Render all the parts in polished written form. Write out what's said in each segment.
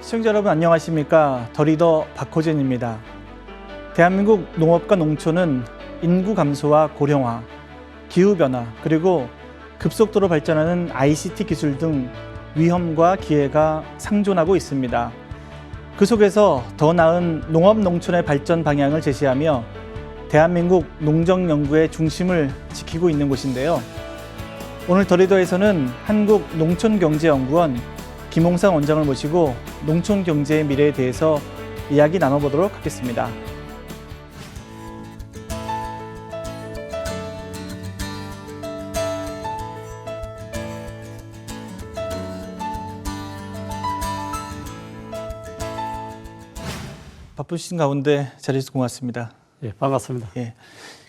시청자 여러분 안녕하십니까? 더 리더 박호진입니다. 대한민국 농업과 농촌은 인구 감소와 고령화, 기후변화, 그리고 급속도로 발전하는 ICT 기술 등 위험과 기회가 상존하고 있습니다. 그 속에서 더 나은 농업 농촌의 발전 방향을 제시하며 대한민국 농정 연구의 중심을 지키고 있는 곳인데요. 오늘 더 리더에서는 한국농촌경제연구원 김홍상 원장을 모시고 농촌 경제의 미래에 대해서 이야기 나눠보도록 하겠습니다. 바쁘신 가운데 자리해주셔서 고맙습니다. 예, 반갑습니다. 예,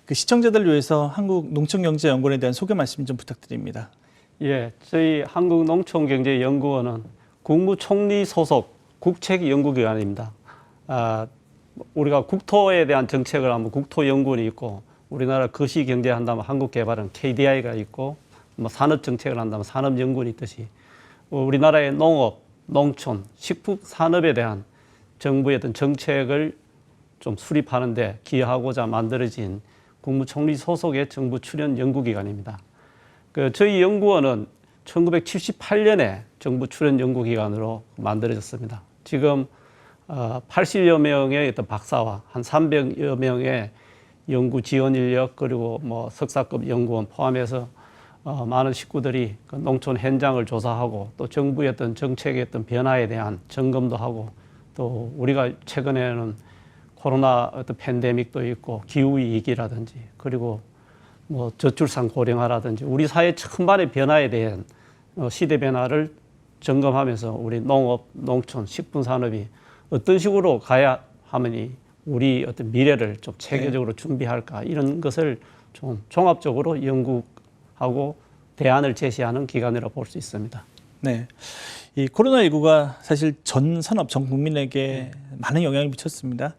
그 시청자들을 위해서 한국농촌경제연구원에 대한 소개 말씀 좀 부탁드립니다. 예, 저희 한국농촌경제연구원은 국무총리 소속 국책연구기관입니다. 우리가 국토에 대한 정책을 하면 국토연구원이 있고, 우리나라 거시경제한다면 한국개발은 KDI가 있고, 산업정책을 한다면 산업연구원이 있듯이 우리나라의 농업, 농촌, 식품산업에 대한 정부의 어떤 정책을 좀 수립하는데 기여하고자 만들어진 국무총리 소속의 정부 출연 연구기관입니다. 저희 연구원은 1978년에 정부 출연 연구기관으로 만들어졌습니다. 지금 80여 명의 어떤 박사와 한 300여 명의 연구 지원 인력, 그리고 석사급 연구원 포함해서 많은 식구들이 그 농촌 현장을 조사하고, 또 정부의 어떤 정책의 어떤 변화에 대한 점검도 하고, 또 우리가 최근에는 코로나 어떤 팬데믹도 있고 기후위기라든지, 그리고 저출산 고령화라든지 우리 사회 천반의 변화에 대한 시대 변화를 점검하면서 우리 농업, 농촌, 식품산업이 어떤 식으로 가야 하면 우리 어떤 미래를 좀 체계적으로 준비할까, 이런 것을 좀 종합적으로 연구하고 대안을 제시하는 기관이라고 볼 수 있습니다. 네, 이 코로나19가 사실 전 산업, 전 국민에게 많은 영향을 미쳤습니다.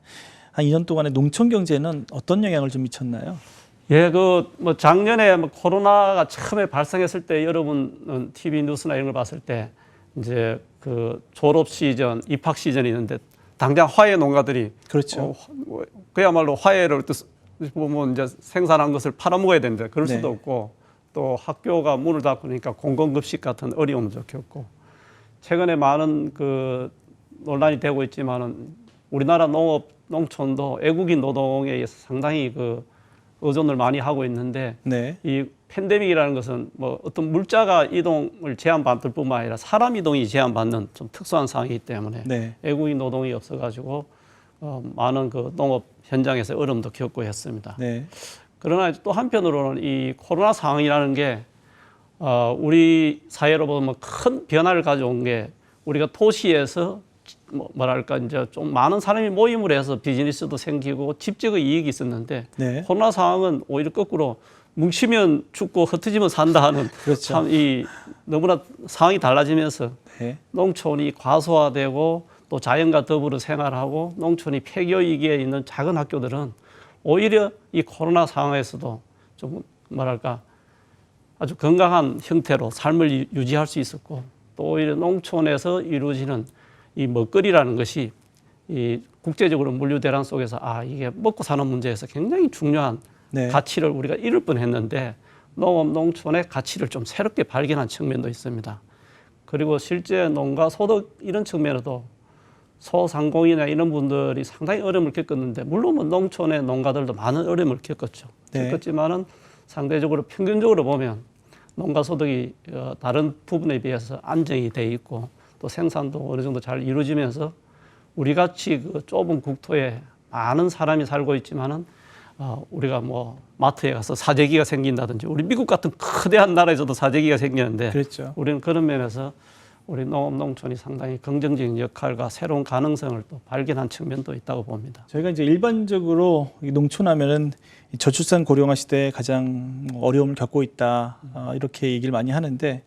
한 2년 동안에 농촌 경제는 어떤 영향을 좀 미쳤나요? 예, 작년에 코로나가 처음에 발생했을 때 여러분 TV 뉴스나 이런 걸 봤을 때 이제 그 졸업 시즌, 입학 시즌이 있는데 당장 화훼 농가들이 그렇죠. 그야말로 화훼를 보면 이제 생산한 것을 팔아먹어야 되는데 그럴 수도 네. 없고, 또 학교가 문을 닫으니까 공공급식 같은 어려움도 겪고, 최근에 많은 그 논란이 되고 있지만은 우리나라 농업, 농촌도 외국인 노동에 의해서 상당히 그 의존을 많이 하고 있는데, 네. 이 팬데믹이라는 것은 어떤 물자가 이동을 제한받을 뿐만 아니라 사람 이동이 제한받는 좀 특수한 상황이기 때문에 네. 외국인 노동이 없어가지고 많은 그 농업 현장에서 어려움도 겪고 했습니다. 네. 그러나 또 한편으로는 이 코로나 상황이라는 게 우리 사회로 보면 큰 변화를 가져온 게, 우리가 도시에서 뭐랄까 이제 좀 많은 사람이 모임을 해서 비즈니스도 생기고 집적의 이익이 있었는데, 네. 코로나 상황은 오히려 거꾸로 뭉치면 죽고 흩어지면 산다 하는 그렇죠. 참 너무나 상황이 달라지면서 네. 농촌이 과소화되고 또 자연과 더불어 생활하고 농촌이 폐교 위기에 있는 작은 학교들은 오히려 이 코로나 상황에서도 좀 뭐랄까 아주 건강한 형태로 삶을 유지할 수 있었고, 또 오히려 농촌에서 이루어지는 이 먹거리라는 것이 이 국제적으로 물류 대란 속에서 이게 먹고 사는 문제에서 굉장히 중요한 네. 가치를 우리가 잃을 뻔했는데, 농업 농촌의 가치를 좀 새롭게 발견한 측면도 있습니다. 그리고 실제 농가 소득 이런 측면에도 소상공인이나 이런 분들이 상당히 어려움을 겪었는데, 물론 농촌의 농가들도 많은 어려움을 겪었죠. 네. 겪었지만은 상대적으로 평균적으로 보면 농가 소득이 다른 부분에 비해서 안정이 돼 있고, 또 생산도 어느 정도 잘 이루어지면서 우리 같이 그 좁은 국토에 많은 사람이 살고 있지만은 우리가 마트에 가서 사재기가 생긴다든지, 우리 미국 같은 거대한 나라에서도 사재기가 생기는데, 그렇죠. 우리는 그런 면에서 우리 농업 농촌이 상당히 긍정적인 역할과 새로운 가능성을 또 발견한 측면도 있다고 봅니다. 저희가 이제 일반적으로 농촌 하면은 저출산 고령화 시대에 가장 어려움을 겪고 있다, 이렇게 얘기를 많이 하는데,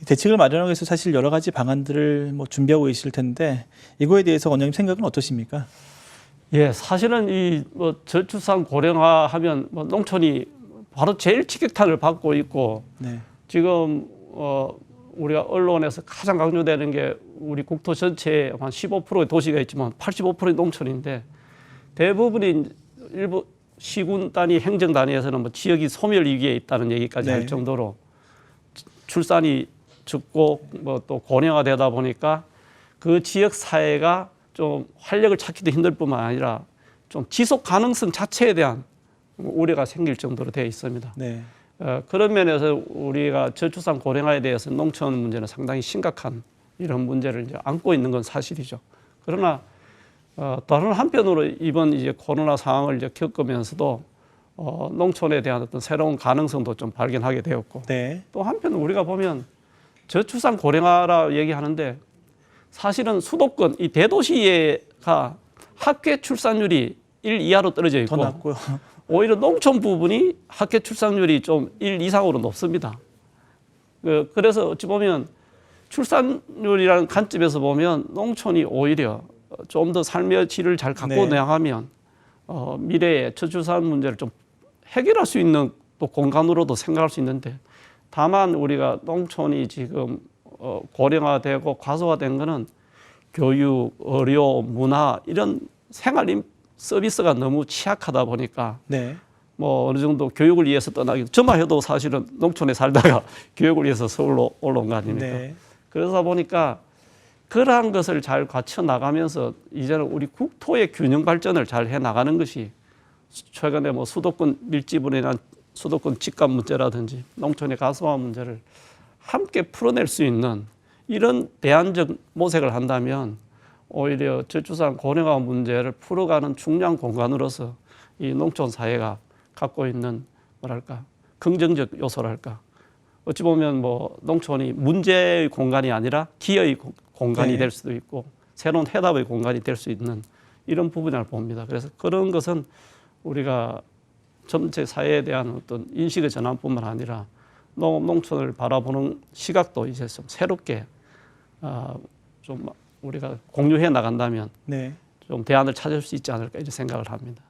대책을 마련하기 위해서 사실 여러 가지 방안들을 준비하고 계실 텐데, 이거에 대해서 원장님 생각은 어떠십니까? 예, 사실은 저출산 고령화 하면 농촌이 바로 제일 직격탄을 받고 있고, 네. 지금 우리가 언론에서 가장 강조되는 게 우리 국토 전체에 한 15%의 도시가 있지만 85%의 농촌인데 대부분이 일부 시군 단위, 행정 단위에서는 뭐 지역이 소멸 위기에 있다는 얘기까지 네. 할 정도로 출산이 적고 뭐 또 고령화되다 보니까 그 지역 사회가 좀 활력을 찾기도 힘들 뿐만 아니라 좀 지속 가능성 자체에 대한 우려가 생길 정도로 되어 있습니다. 네. 그런 면에서 우리가 저출산 고령화에 대해서 농촌 문제는 상당히 심각한 이런 문제를 이제 안고 있는 건 사실이죠. 그러나 다른 한편으로 이번 이제 코로나 상황을 이제 겪으면서도 농촌에 대한 어떤 새로운 가능성도 좀 발견하게 되었고 네. 또 한편 우리가 보면 저출산 고령화라 얘기하는데 사실은 수도권 이 대도시가 학계 출산율이 1 이하로 떨어져 더 있고 낮고요. 오히려 농촌 부분이 학계 출산율이 좀 1 이상으로 높습니다. 그래서 어찌 보면 출산율이라는 관점에서 보면 농촌이 오히려 좀 더 삶의 질을 잘 갖고 네. 나가면 미래에 저출산 문제를 좀 해결할 수 있는 또 공간으로도 생각할 수 있는데 다만 우리가 농촌이 지금 고령화되고 과소화된 거는 교육, 의료, 문화 이런 생활 서비스가 너무 취약하다 보니까 네. 뭐 어느 정도 교육을 위해서 떠나기 저만 해도 사실은 농촌에 살다가 교육을 위해서 서울로 올라온 거 아닙니까? 네. 그러다 보니까 그러한 것을 잘 갖춰 나가면서 이제는 우리 국토의 균형 발전을 잘 해 나가는 것이 최근에 뭐 수도권 밀집으로 인한 수도권 집값 문제라든지 농촌의 가소화 문제를 함께 풀어낼 수 있는 이런 대안적 모색을 한다면 오히려 저출산 고령화 문제를 풀어가는 중요한 공간으로서 이 농촌 사회가 갖고 있는 뭐랄까 긍정적 요소랄까 어찌 보면 뭐 농촌이 문제의 공간이 아니라 기여의 공간이 네. 될 수도 있고 새로운 해답의 공간이 될 수 있는 이런 부분을 봅니다. 그래서 그런 것은 우리가 전체 사회에 대한 어떤 인식의 전환뿐만 아니라 농촌을 바라보는 시각도 이제 좀 새롭게 좀 우리가 공유해 나간다면 네. 좀 대안을 찾을 수 있지 않을까 이런 생각을 합니다.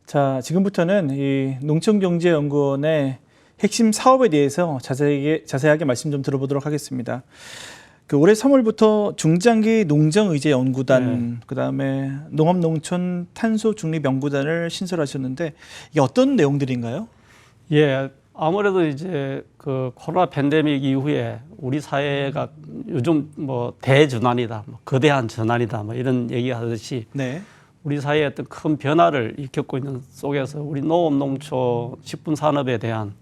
자, 지금부터는 이 농촌경제연구원의 핵심 사업에 대해서 자세하게 말씀 좀 들어보도록 하겠습니다. 올해 3월부터 중장기 농정의제연구단, 그다음에 농업농촌 탄소중립연구단을 신설하셨는데 이게 어떤 내용들인가요? 예, 아무래도 이제 그 코로나 팬데믹 이후에 우리 사회가 요즘 뭐 대전환이다, 뭐 거대한 전환이다, 뭐 이런 얘기하듯이 네. 우리 사회의 어떤 큰 변화를 겪고 있는 속에서 우리 농업농촌 식품산업에 대한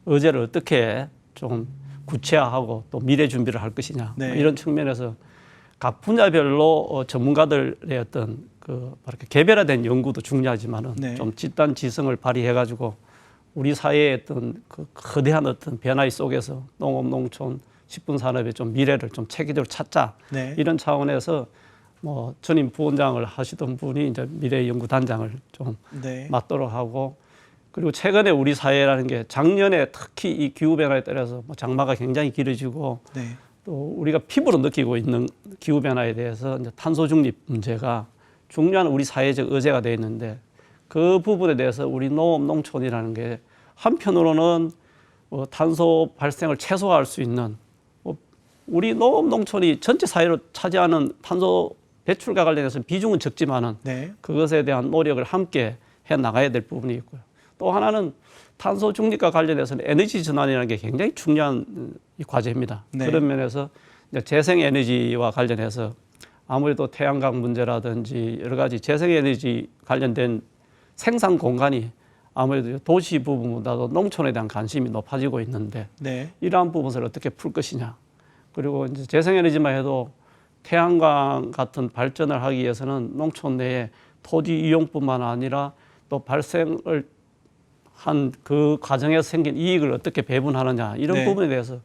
의제를 어떻게 좀 구체화하고 또 미래 준비를 할 것이냐 네. 이런 측면에서 각 분야별로 전문가들의 어떤 그 개별화된 연구도 중요하지만은 네. 좀 집단지성을 발휘해가지고 우리 사회의 어떤 그 거대한 어떤 변화 속에서 농업농촌 식품산업의 좀 미래를 좀 체계적으로 찾자 네. 이런 차원에서 뭐 전임 부원장을 하시던 분이 이제 미래연구단장을 좀 네. 맡도록 하고 그리고 최근에 우리 사회라는 게 작년에 특히 이 기후변화에 따라서 뭐 장마가 굉장히 길어지고 네. 또 우리가 피부로 느끼고 있는 기후변화에 대해서 이제 탄소 중립 문제가 중요한 우리 사회적 의제가 되어 있는데 그 부분에 대해서 우리 농업농촌이라는 게 한편으로는 탄소 발생을 최소화할 수 있는 우리 농업농촌이 전체 사회로 차지하는 탄소 배출과 관련해서 비중은 적지만은 네. 그것에 대한 노력을 함께 해 나가야 될 부분이 있고요. 또 하나는 탄소 중립과 관련해서는 에너지 전환이라는 게 굉장히 중요한 과제입니다. 네. 그런 면에서 이제 재생에너지와 관련해서 아무래도 태양광 문제라든지 여러 가지 재생에너지 관련된 생산 공간이 아무래도 도시 부분보다도 농촌에 대한 관심이 높아지고 있는데 네. 이러한 부분을 어떻게 풀 것이냐. 그리고 이제 재생에너지만 해도 태양광 같은 발전을 하기 위해서는 농촌 내에 토지 이용뿐만 아니라 또 발생을 한 그 과정에서 생긴 이익을 어떻게 배분하느냐 이런 네. 부분에 대해서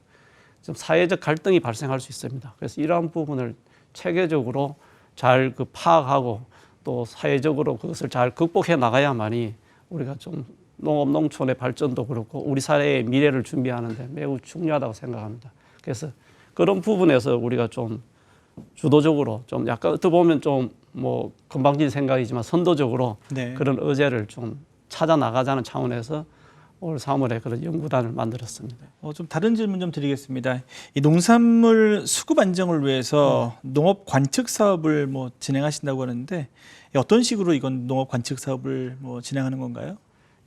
좀 사회적 갈등이 발생할 수 있습니다. 그래서 이러한 부분을 체계적으로 잘 파악하고 또 사회적으로 그것을 잘 극복해 나가야만이 우리가 좀 농업 농촌의 발전도 그렇고 우리 사회의 미래를 준비하는데 매우 중요하다고 생각합니다. 그래서 그런 부분에서 우리가 좀 주도적으로 좀 약간 어떻게 보면 좀 뭐 건방진 생각이지만 선도적으로 네. 그런 의제를 좀 찾아 나가자는 차원에서 올 3월에 그런 연구단을 만들었습니다. 좀 다른 질문 좀 드리겠습니다. 이 농산물 수급 안정을 위해서 농업 관측 사업을 뭐 진행하신다고 하는데 어떤 식으로 이건 농업 관측 사업을 뭐 진행하는 건가요?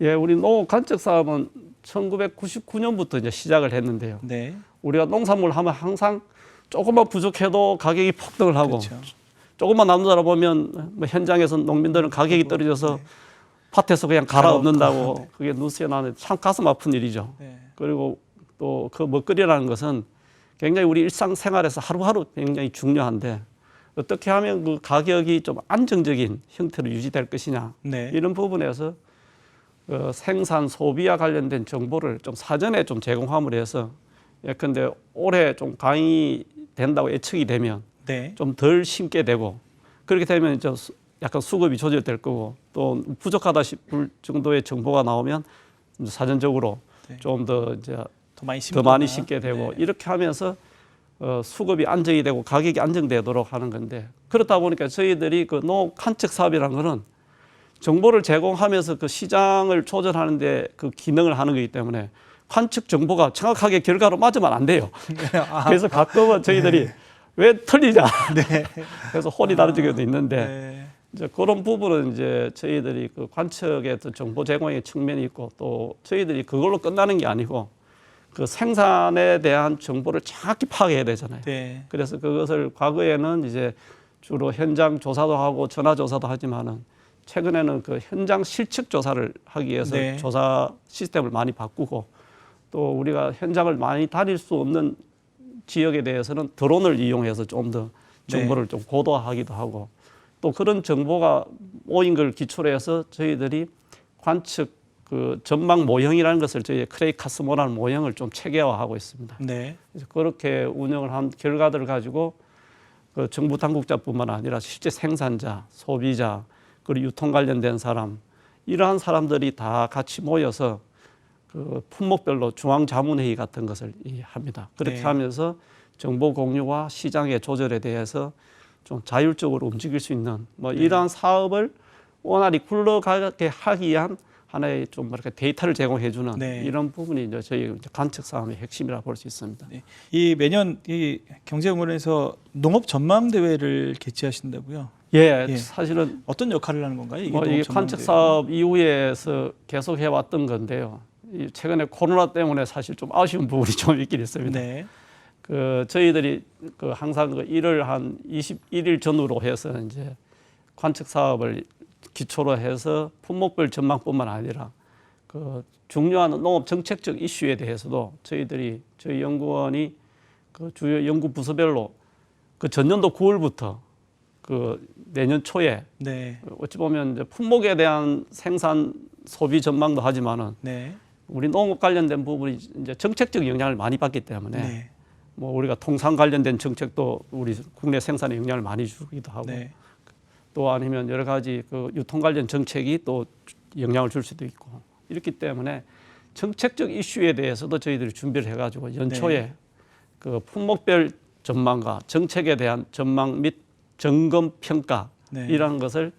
예, 우리 농업 관측 사업은 1999년부터 이제 시작을 했는데요. 네. 우리가 농산물 하면 항상 조금만 부족해도 가격이 폭등을 하고 그렇죠. 조금만 남자라 보면 뭐 현장에서 농민들은 가격이 떨어져서 밭에서 그냥 갈아엎는다고 네. 그게 뉴스에 나오는데 참 가슴 아픈 일이죠. 네. 그리고 또 그 먹거리라는 것은 굉장히 우리 일상생활에서 하루하루 굉장히 중요한데 어떻게 하면 그 가격이 좀 안정적인 형태로 유지될 것이냐 네. 이런 부분에서 그 생산 소비와 관련된 정보를 좀 사전에 좀 제공함을 해서 예컨대 올해 좀 강이 된다고 예측이 되면 네. 좀 덜 심게 되고 그렇게 되면 이제 약간 수급이 조절될 거고 또 부족하다 싶을 정도의 정보가 나오면 사전적으로 네. 좀 더 이제 더 많이 심게 되고 네. 이렇게 하면서 수급이 안정이 되고 가격이 안정되도록 하는 건데 그렇다 보니까 저희들이 그 농업 관측 사업이라는 거는 정보를 제공하면서 그 시장을 조절하는데 그 기능을 하는 거기 때문에 관측 정보가 정확하게 결과로 맞으면 안 돼요. 그래서 가끔은 저희들이 왜 틀리냐. 네. 그래서 혼이 다른 적도 있는데 네. 이제 그런 부분은 이제 저희들이 그 관측의 어떤 정보 제공의 측면이 있고 또 저희들이 그걸로 끝나는 게 아니고 그 생산에 대한 정보를 정확히 파악해야 되잖아요. 네. 그래서 그것을 과거에는 이제 주로 현장 조사도 하고 전화 조사도 하지만은 최근에는 그 현장 실측 조사를 하기 위해서 네. 조사 시스템을 많이 바꾸고 또 우리가 현장을 많이 다닐 수 없는 지역에 대해서는 드론을 이용해서 좀 더 정보를 좀 고도화하기도 하고 또 그런 정보가 모인 걸 기초로 해서 저희들이 관측 그 전망 모형이라는 것을 저희 크레이카스모라는 모형을 좀 체계화하고 있습니다. 네. 그래서 그렇게 운영을 한 결과들을 가지고 그 정부 당국자뿐만 아니라 실제 생산자, 소비자, 그리고 유통 관련된 사람 이러한 사람들이 다 같이 모여서 그 품목별로 중앙자문회의 같은 것을 합니다. 그렇게 네. 하면서 정보 공유와 시장의 조절에 대해서 좀 자율적으로 움직일 수 있는 뭐 이러한 사업을 원활히 굴러가게 하기 위한 하나의 좀 뭐랄까 데이터를 제공해주는 네. 이런 부분이 이제 저희 관측 사업의 핵심이라고 볼 수 있습니다. 네. 이 매년 이 경제연구원에서 농업 전망 대회를 개최하신다고요? 예, 예. 사실은 어떤 역할을 하는 건가요? 이게 뭐 농업 이게 전망 관측 대회? 사업 이후에서 계속 해왔던 건데요. 이 최근에 코로나 때문에 사실 좀 아쉬운 부분이 좀 있긴 있습니다. 네. 그 저희들이 그 항상 그 일을 한 21일 전후로 해서 이제 관측 사업을 기초로 해서 품목별 전망뿐만 아니라 그 중요한 농업 정책적 이슈에 대해서도 저희 연구원이 그 주요 연구 부서별로 그 전년도 9월부터 그 내년 초에 네. 어찌 보면 이제 품목에 대한 생산 소비 전망도 하지만은 네. 우리 농업 관련된 부분이 이제 정책적 영향을 많이 받기 때문에 네. 뭐 우리가 통상 관련된 정책도 우리 국내 생산에 영향을 많이 주기도 하고 네. 또 아니면 여러 가지 그 유통 관련 정책이 또 영향을 줄 수도 있고 이렇기 때문에 정책적 이슈에 대해서도 저희들이 준비를 해가지고 연초에 네. 그 품목별 전망과 정책에 대한 전망 및 점검 평가 네. 이라는 것을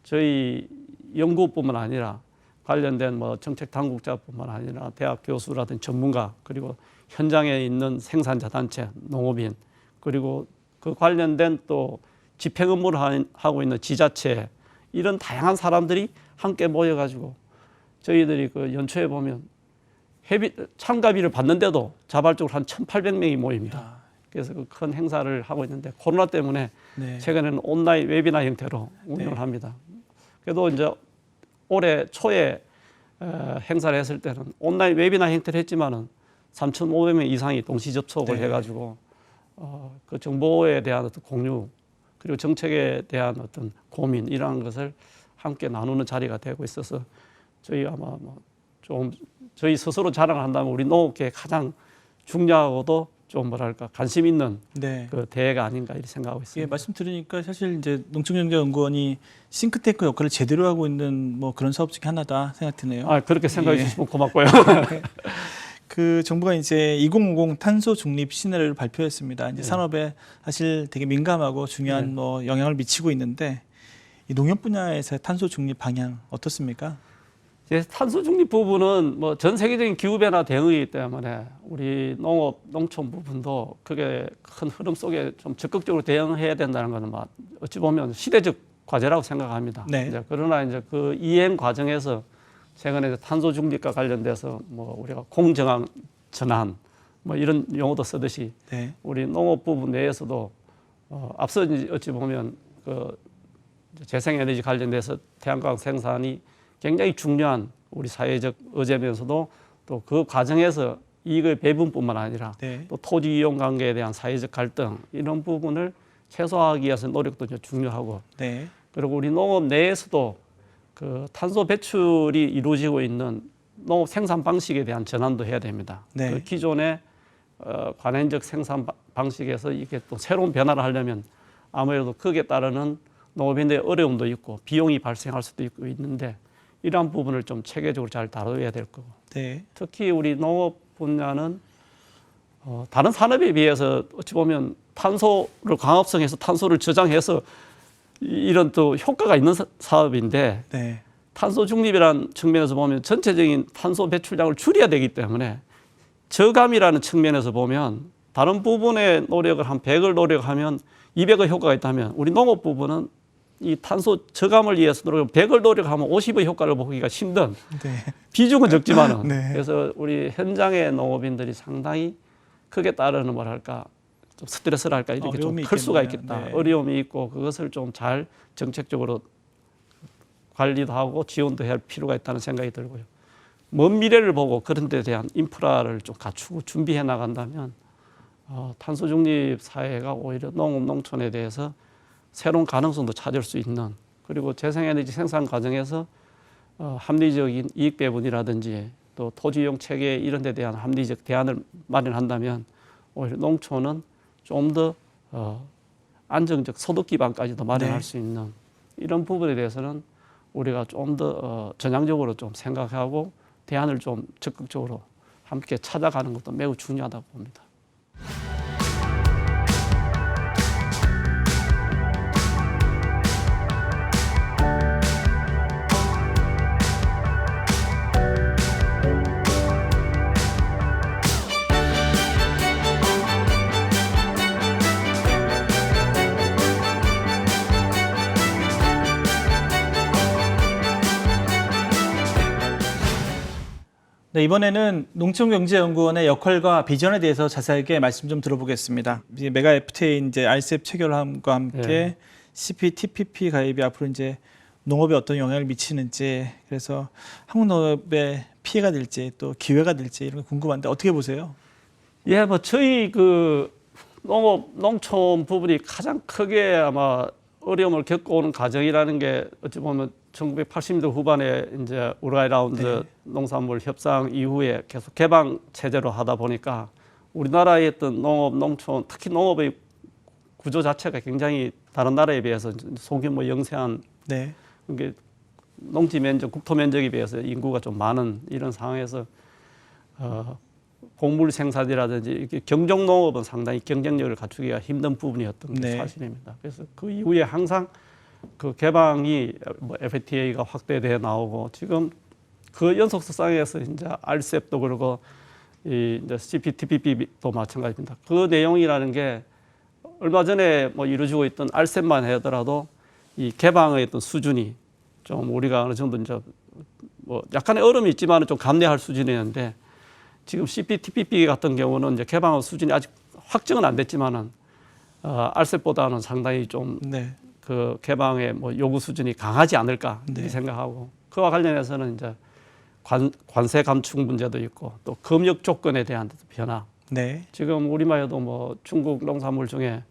저희 연구뿐만 아니라 관련된 뭐 정책 당국자뿐만 아니라 대학 교수라든지 전문가 그리고 현장에 있는 생산자 단체, 농업인 그리고 그 관련된 또 집행 업무를 하고 있는 지자체 이런 다양한 사람들이 함께 모여가지고 저희들이 그 연초에 보면 참가비를 받는데도 자발적으로 한 1,800명이 모입니다. 아, 그래서 그 큰 행사를 하고 있는데 코로나 때문에 네. 최근에는 온라인 웨비나 형태로 운영을 네. 합니다. 그래도 이제 올해 초에 행사를 했을 때는 온라인 웨비나 형태를 했지만은 3,500명 이상이 동시 접촉을 네. 해가지고 그 정보에 대한 어떤 공유 그리고 정책에 대한 어떤 고민 이러한 것을 함께 나누는 자리가 되고 있어서 저희 아마 뭐 좀 저희 스스로 자랑을 한다면 우리 농업계의 가장 중요하고도 좀 뭐랄까 관심 있는 네. 그 대회가 아닌가 이렇게 생각하고 예, 있습니다. 말씀 들으니까 사실 이제 농촌경제연구원이 싱크탱크 역할을 제대로 하고 있는 뭐 그런 사업 중에 하나다 생각 드네요. 아, 그렇게 생각해 예. 주시면 고맙고요. 그 정부가 이제 2050 탄소 중립 시나리오를 발표했습니다. 이제 네. 산업에 사실 되게 민감하고 중요한 네. 뭐 영향을 미치고 있는데 이 농협 분야에서의 탄소 중립 방향 어떻습니까? 이제 탄소 중립 부분은 뭐 전 세계적인 기후 변화 대응이기 때문에 우리 농업 농촌 부분도 그게 큰 흐름 속에 좀 적극적으로 대응해야 된다는 것은 뭐 어찌 보면 시대적 과제라고 생각합니다. 네. 이제 그러나 이제 그 이행 과정에서 최근에 이제 탄소 중립과 관련돼서 뭐 우리가 공정한 전환 뭐 이런 용어도 쓰듯이 네. 우리 농업 부분 내에서도 앞서 이제 어찌 보면 그 재생에너지 관련돼서 태양광 생산이 굉장히 중요한 우리 사회적 의제면서도 또 그 과정에서 이익의 배분뿐만 아니라 네. 또 토지 이용 관계에 대한 사회적 갈등 이런 부분을 최소화하기 위해서 노력도 이제 중요하고 네. 그리고 우리 농업 내에서도 그 탄소 배출이 이루어지고 있는 농업 생산 방식에 대한 전환도 해야 됩니다. 네. 그 기존의 관행적 생산 방식에서 이게 또 새로운 변화를 하려면 아무래도 거기에 따르는 농업인의 어려움도 있고 비용이 발생할 수도 있고 있는데 이러한 부분을 좀 체계적으로 잘 다뤄야 될 거고 네. 특히 우리 농업 분야는 다른 산업에 비해서 어찌 보면 탄소를 광합성해서 탄소를 저장해서 이런 또 효과가 있는 사업인데 네. 탄소 중립이라는 측면에서 보면 전체적인 탄소 배출량을 줄여야 되기 때문에 저감이라는 측면에서 보면 다른 부분의 노력을 한 100을 노력하면 200의 효과가 있다면 우리 농업 부분은 이 탄소 저감을 위해서 노력 100을 노력하면 50의 효과를 보기가 힘든 네. 비중은 적지만은 네. 그래서 우리 현장의 농업인들이 상당히 크게 따르는 뭐랄까 좀 스트레스랄까 이렇게 좀 어려움이 클 수가 있겠네요. 있겠다. 네. 어려움이 있고 그것을 좀 잘 정책적으로 관리도 하고 지원도 해야 할 필요가 있다는 생각이 들고요. 먼 미래를 보고 그런 데 대한 인프라를 좀 갖추고 준비해 나간다면 탄소 중립 사회가 오히려 농업 농촌에 대해서 새로운 가능성도 찾을 수 있는 그리고 재생에너지 생산 과정에서 합리적인 이익 배분이라든지 또 토지 이용 체계 이런 데 대한 합리적 대안을 마련한다면 오히려 농촌은 좀 더 안정적 소득 기반까지도 마련할 네. 수 있는 이런 부분에 대해서는 우리가 좀 더 전향적으로 좀 생각하고 대안을 좀 적극적으로 함께 찾아가는 것도 매우 중요하다고 봅니다. 네, 이번에는 농촌경제연구원의 역할과 비전에 대해서 자세하게 말씀 좀 들어보겠습니다. 이제 메가 FTA 이제 RCEP 체결함과 함께 네. CPTPP 가입이 앞으로 이제 농업에 어떤 영향을 미치는지 그래서 한국 농업에 피해가 될지 또 기회가 될지 이런 거 궁금한데 어떻게 보세요? 예, 뭐 저희 그 농업 농촌 부분이 가장 크게 아마 어려움을 겪어오는 과정이라는 게 어찌 보면 1980년대 후반에 이제 우루과이 라운드 네. 농산물 협상 이후에 계속 개방 체제로 하다 보니까 우리나라의 어떤 농업 농촌 특히 농업의 구조 자체가 굉장히 다른 나라에 비해서 소규모 영세한 네. 이게 농지 면적, 국토 면적에 비해서 인구가 좀 많은 이런 상황에서 곡물 생산이라든지 이렇게 경종 농업은 상당히 경쟁력을 갖추기가 힘든 부분이었던 게 네. 사실입니다. 그래서 그 이후에 항상 그 개방이 뭐 FTA가 확대돼 나오고 지금 그 연속성상에서 이제 RCEP도 그러고 이 이제 CPTPP도 마찬가지입니다. 그 내용이라는 게 얼마 전에 뭐 이루어지고 있던 RCEP만 하더라도 이 개방의 어떤 수준이 좀 우리가 어느 정도 이제 뭐 약간의 어려움이 있지만은 좀 감내할 수준이었는데 지금 CPTPP 같은 경우는 이제 개방의 수준이 아직 확정은 안 됐지만은 RCEP보다는 상당히 좀 네. 그 개방의 뭐 요구 수준이 강하지 않을까 이렇게 네. 생각하고 그와 관련해서는 이제 관세 감축 문제도 있고 또 검역 조건에 대한 변화. 네. 지금 우리만 해도 뭐 중국 농산물 중에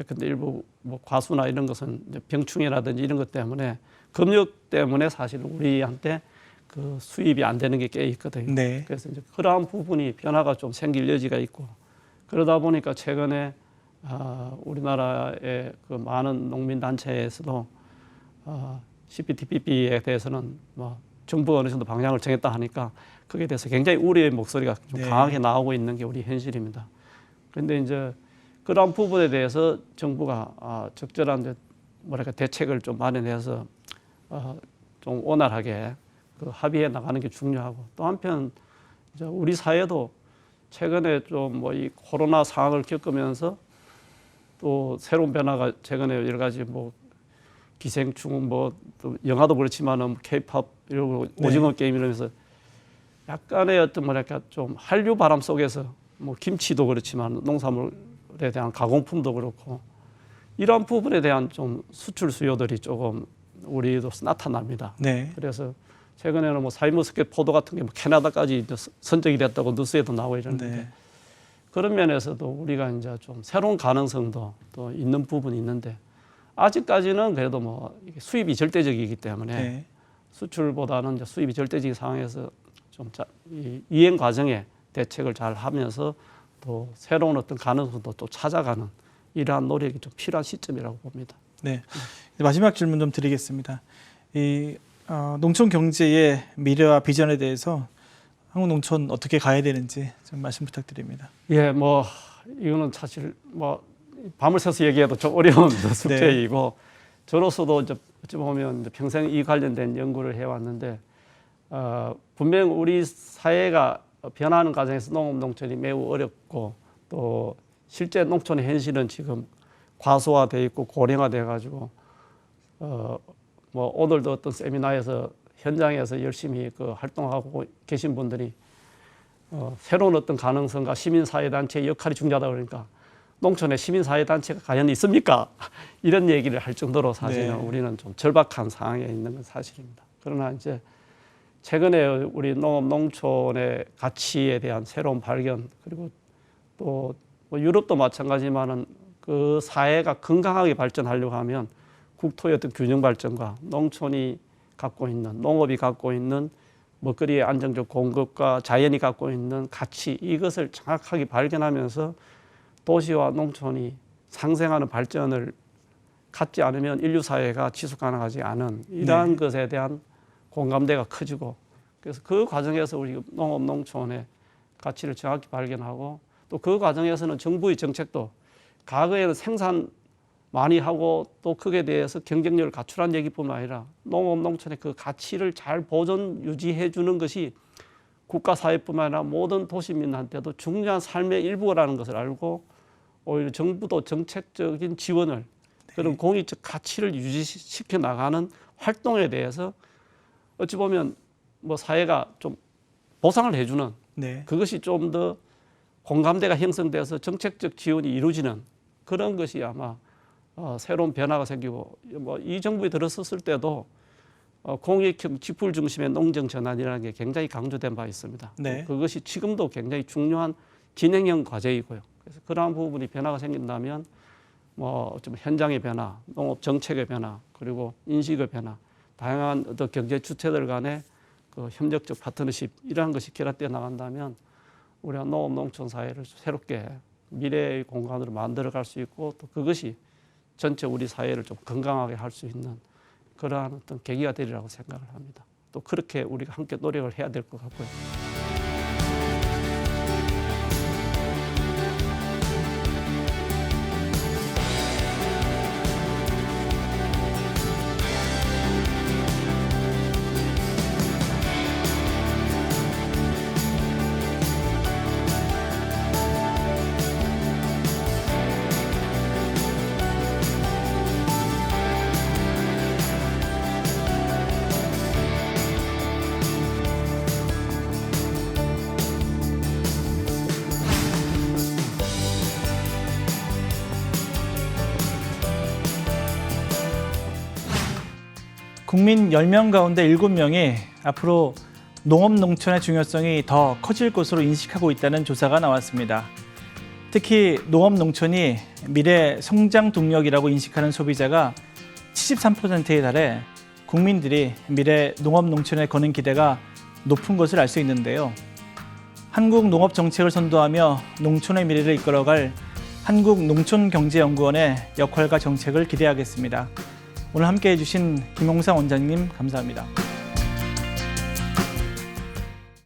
근데 일부 뭐 과수나 이런 것은 이제 병충해라든지 이런 것 때문에 검역 때문에 사실은 우리한테 그 수입이 안 되는 게 꽤 있거든요. 네. 그래서 이제 그러한 부분이 변화가 좀 생길 여지가 있고 그러다 보니까 최근에 우리나라의 그 많은 농민 단체에서도 CPTPP에 대해서는 뭐 정부가 어느 정도 방향을 정했다 하니까 그에 대해서 굉장히 우려의 목소리가 좀 네. 강하게 나오고 있는 게 우리 현실입니다. 그런데 이제 그런 부분에 대해서 정부가 적절한 이제 뭐랄까 대책을 좀 마련해서 좀 원활하게 그 합의해 나가는 게 중요하고, 또 한편 이제 우리 사회도 최근에 좀 뭐 이 코로나 상황을 겪으면서 또 새로운 변화가 최근에 여러 가지 뭐 기생충 뭐 또 영화도 그렇지만은 K-팝 이러고 네. 오징어 게임 이러면서 약간의 어떤 뭐랄까 좀 한류 바람 속에서 뭐 김치도 그렇지만 농산물에 대한 가공품도 그렇고 이런 부분에 대한 좀 수출 수요들이 조금 우리도 나타납니다. 네. 그래서 최근에는 뭐 샤인머스켓 포도 같은 게 뭐 캐나다까지 이제 선적이 됐다고 뉴스에도 나오고 이러는데 네. 그런 면에서도 우리가 이제 좀 새로운 가능성도 또 있는 부분이 있는데 아직까지는 그래도 뭐 이게 수입이 절대적이기 때문에 네. 수출보다는 이제 수입이 절대적인 상황에서 좀 이행 과정에 대책을 잘 하면서 또 새로운 어떤 가능성도 또 찾아가는 이러한 노력이 좀 필요한 시점이라고 봅니다. 네. 마지막 질문 좀 드리겠습니다. 이 농촌 경제의 미래와 비전에 대해서 한국 농촌 어떻게 가야 되는지 좀 말씀 부탁드립니다. 예, 뭐 이거는 사실 뭐 밤을 새서 얘기해도 좀 어려운 숙제이고 저로서도 이제 어찌 보면 이제 평생 이 관련된 연구를 해왔는데 분명 우리 사회가 변하는 과정에서 농업 농촌이 매우 어렵고 또 실제 농촌의 현실은 지금 과소화돼 있고 고령화돼 가지고 뭐 오늘도 어떤 세미나에서 현장에서 열심히 그 활동하고 계신 분들이 새로운 어떤 가능성과 시민사회단체의 역할이 중요하다 그러니까 농촌에 시민사회단체가 과연 있습니까? 이런 얘기를 할 정도로 사실은 네. 우리는 좀 절박한 상황에 있는 건 사실입니다. 그러나 이제 최근에 우리 농업 농촌의 가치에 대한 새로운 발견, 그리고 또 뭐 유럽도 마찬가지지만은 그 사회가 건강하게 발전하려고 하면 국토의 어떤 균형 발전과 농촌이 갖고 있는, 농업이 갖고 있는 먹거리의 안정적 공급과 자연이 갖고 있는 가치, 이것을 정확하게 발견하면서 도시와 농촌이 상생하는 발전을 갖지 않으면 인류 사회가 지속 가능하지 않은 이러한 네. 것에 대한 공감대가 커지고, 그래서 그 과정에서 우리 농업 농촌의 가치를 정확히 발견하고 또 그 과정에서는 정부의 정책도 과거에는 생산 많이 하고 또 그에 대해서 경쟁력을 갖추라는 얘기뿐만 아니라 농업 농촌의 그 가치를 잘 보존 유지해 주는 것이 국가 사회뿐만 아니라 모든 도시민한테도 중요한 삶의 일부라는 것을 알고 오히려 정부도 정책적인 지원을 그런 공익적 가치를 유지시켜 나가는 활동에 대해서 어찌 보면 뭐 사회가 좀 보상을 해주는 네. 그것이 좀 더 공감대가 형성돼서 정책적 지원이 이루어지는 그런 것이 아마 새로운 변화가 생기고, 뭐 이 정부에 들어섰을 때도 공익형 지풀 중심의 농정 전환이라는 게 굉장히 강조된 바 있습니다. 네. 그것이 지금도 굉장히 중요한 진행형 과제이고요. 그래서 그러한 부분이 변화가 생긴다면 뭐 좀 현장의 변화, 농업 정책의 변화, 그리고 인식의 변화, 다양한 어떤 경제 주체들 간의 그 협력적 파트너십 이러한 것이 결합되어 나간다면 우리가 농업 농촌 사회를 새롭게 미래의 공간으로 만들어갈 수 있고 또 그것이 전체 우리 사회를 좀 건강하게 할 수 있는 그러한 어떤 계기가 되리라고 생각을 합니다. 또 그렇게 우리가 함께 노력을 해야 될 것 같고요. 국민 10명 가운데 7명이 앞으로 농업 농촌의 중요성이 더 커질 것으로 인식하고 있다는 조사가 나왔습니다. 특히 농업 농촌이 미래 성장 동력이라고 인식하는 소비자가 73%에 달해 국민들이 미래 농업 농촌에 거는 기대가 높은 것을 알 수 있는데요. 한국 농업 정책을 선도하며 농촌의 미래를 이끌어갈 한국농촌경제연구원의 역할과 정책을 기대하겠습니다. 오늘 함께해 주신 김용상 원장님 감사합니다.